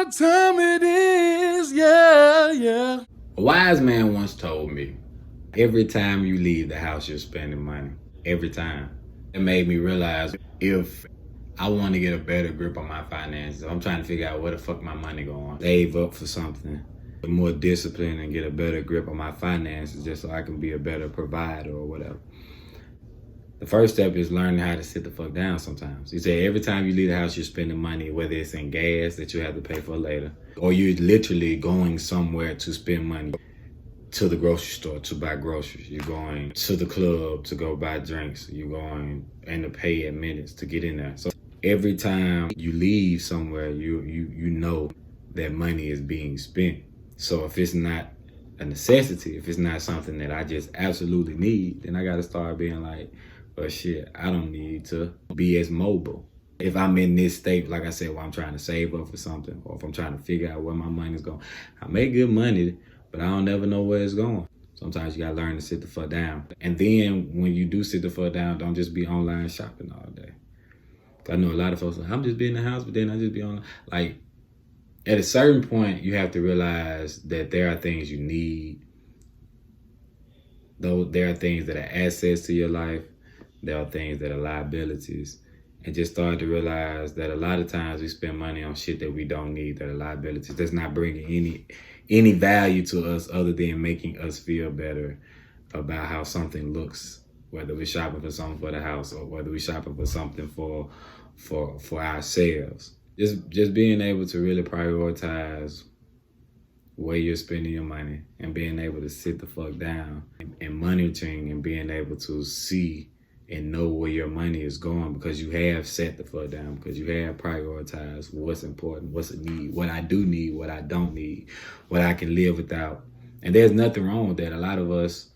what time it is, yeah, yeah. A wise man once told me, every time you leave the house, you're spending money. Every time. It made me realize if I want to get a better grip on my finances, I'm trying to figure out where the fuck my money going. Save up for something, more discipline, and get a better grip on my finances just so I can be a better provider or whatever. The first step is learning how to sit the fuck down sometimes. He said every time you leave the house, you're spending money, whether it's in gas that you have to pay for later, or you're literally going somewhere to spend money. To the grocery store to buy groceries. You're going to the club to go buy drinks. You're going and to pay at minutes to get in there. So every time you leave somewhere, you know that money is being spent. So if it's not a necessity, if it's not something that I just absolutely need, then I got to start being like, well, shit, I don't need to be as mobile. If I'm in this state, like I said, where I'm trying to save up for something, or if I'm trying to figure out where my money's going, I make good money, but I don't never know where it's going. Sometimes you gotta learn to sit the fuck down. And then when you do sit the fuck down, don't just be online shopping all day. I know a lot of folks like, I'm just be in the house, but then I just be on. Like, at a certain point, you have to realize that there are things you need. Though there are things that are assets to your life. There are things that are liabilities. And just start to realize that a lot of times we spend money on shit that we don't need, that are liabilities. That's not bringing any value to us other than making us feel better about how something looks, whether we're shopping for something for the house or whether we're shopping for something for ourselves. Just being able to really prioritize where you're spending your money and being able to sit the fuck down and monitoring and being able to see and know where your money is going because you have set the fuck down, because you have prioritized what's important, what's a need, what I do need, what I don't need, what I can live without. And there's nothing wrong with that. A lot of us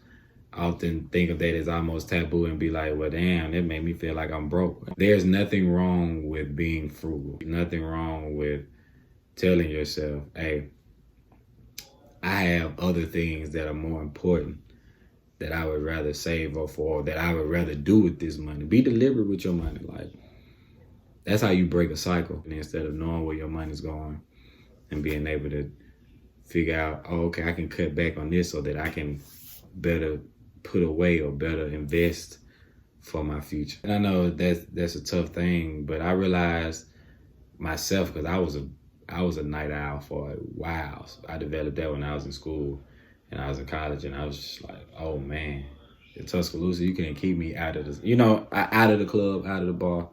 often think of that as almost taboo and be like, well, damn, that made me feel like I'm broke. There's nothing wrong with being frugal. Nothing wrong with telling yourself, hey, I have other things that are more important that I would rather save up for, that I would rather do with this money. Be deliberate with your money. Like, that's how you break a cycle. And instead of knowing where your money's going and being able to figure out, oh, okay, I can cut back on this so that I can better put away or better invest for my future. And I know that's a tough thing, but I realized myself, because I was a night owl for a while. So I developed that when I was in school. And I was in college, and I was just like, oh, man, in Tuscaloosa, you can't keep me out of out of the club, out of the bar.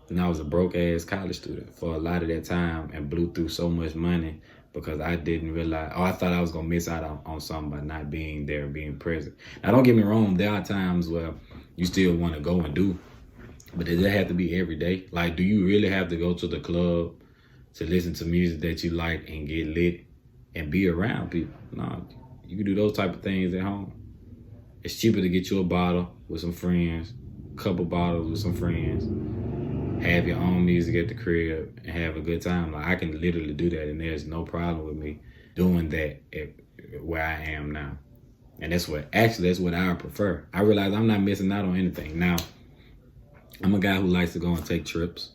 And I was a broke-ass college student for a lot of that time and blew through so much money because I didn't realize, I thought I was going to miss out on something by not being there and being present. Now, don't get me wrong, there are times where you still want to go and do, but does it have to be every day? Like, do you really have to go to the club to listen to music that you like and get lit and be around people? No. You can do those type of things at home. It's cheaper to get you a bottle with some friends, a couple bottles with some friends, have your own music at the crib, and have a good time. Like, I can literally do that, and there's no problem with me doing that where I am now. And that's what I prefer. I realize I'm not missing out on anything. Now, I'm a guy who likes to go and take trips.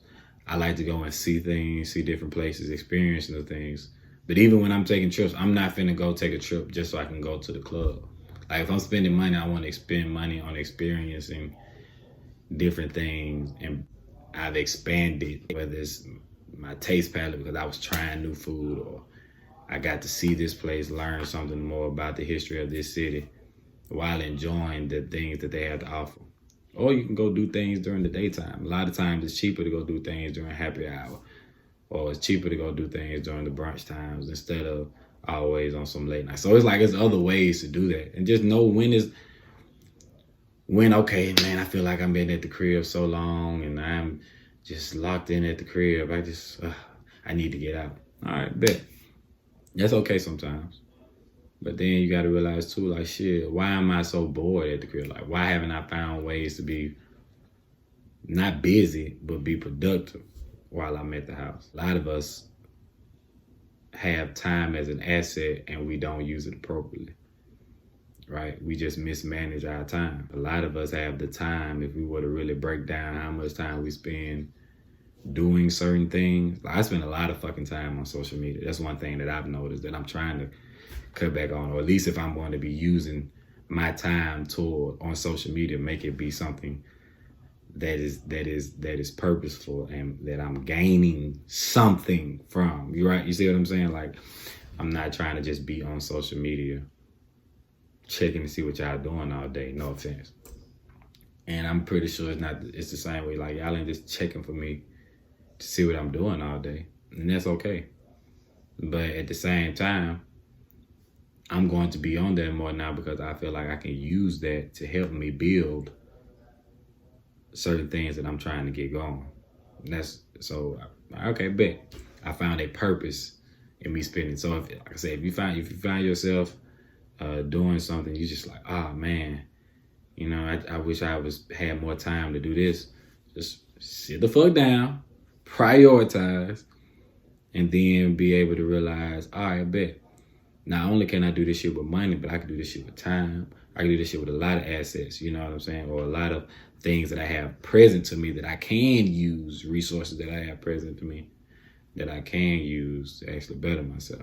I like to go and see things, see different places, experience new things. But even when I'm taking trips, I'm not finna go take a trip just so I can go to the club. Like, if I'm spending money, I want to spend money on experiencing different things. And I've expanded, whether it's my taste palette because I was trying new food, or I got to see this place, learn something more about the history of this city while enjoying the things that they have to offer. Or you can go do things during the daytime. A lot of times it's cheaper to go do things during happy hour. Or it's cheaper to go do things during the brunch times instead of always on some late night. So it's like, it's other ways to do that. And just know okay, man, I feel like I've been at the crib so long and I'm just locked in at the crib. I need to get out. All right, bet. That's okay sometimes. But then you got to realize too, like, shit, why am I so bored at the crib? Like, why haven't I found ways to be not busy, but be productive while I'm at the house? A lot of us have time as an asset and we don't use it appropriately, right? We just mismanage our time. A lot of us have the time, if we were to really break down how much time we spend doing certain things. Like, I spend a lot of fucking time on social media. That's one thing that I've noticed that I'm trying to cut back on, or at least if I'm going to be using my time toward on social media, make it be something that is purposeful and that I'm gaining something from. You right? You see what I'm saying? Like, I'm not trying to just be on social media checking to see what y'all doing all day. No offense. And I'm pretty sure it's the same way. Like, y'all ain't just checking for me to see what I'm doing all day. And that's okay. But at the same time, I'm going to be on there more now because I feel like I can use that to help me build certain things that I'm trying to get going. And that's so okay, bet. I found a purpose in me spending. So if, like I said, if you find yourself doing something, you just like, oh man, you know, I wish I had more time to do this. Just sit the fuck down, prioritize, and then be able to realize, all right, bet. Not only can I do this shit with money, but I can do this shit with time. I can do this shit with a lot of assets, you know what I'm saying? Or a lot of things that I have present to me that I can use, resources that I have present to me that I can use to actually better myself.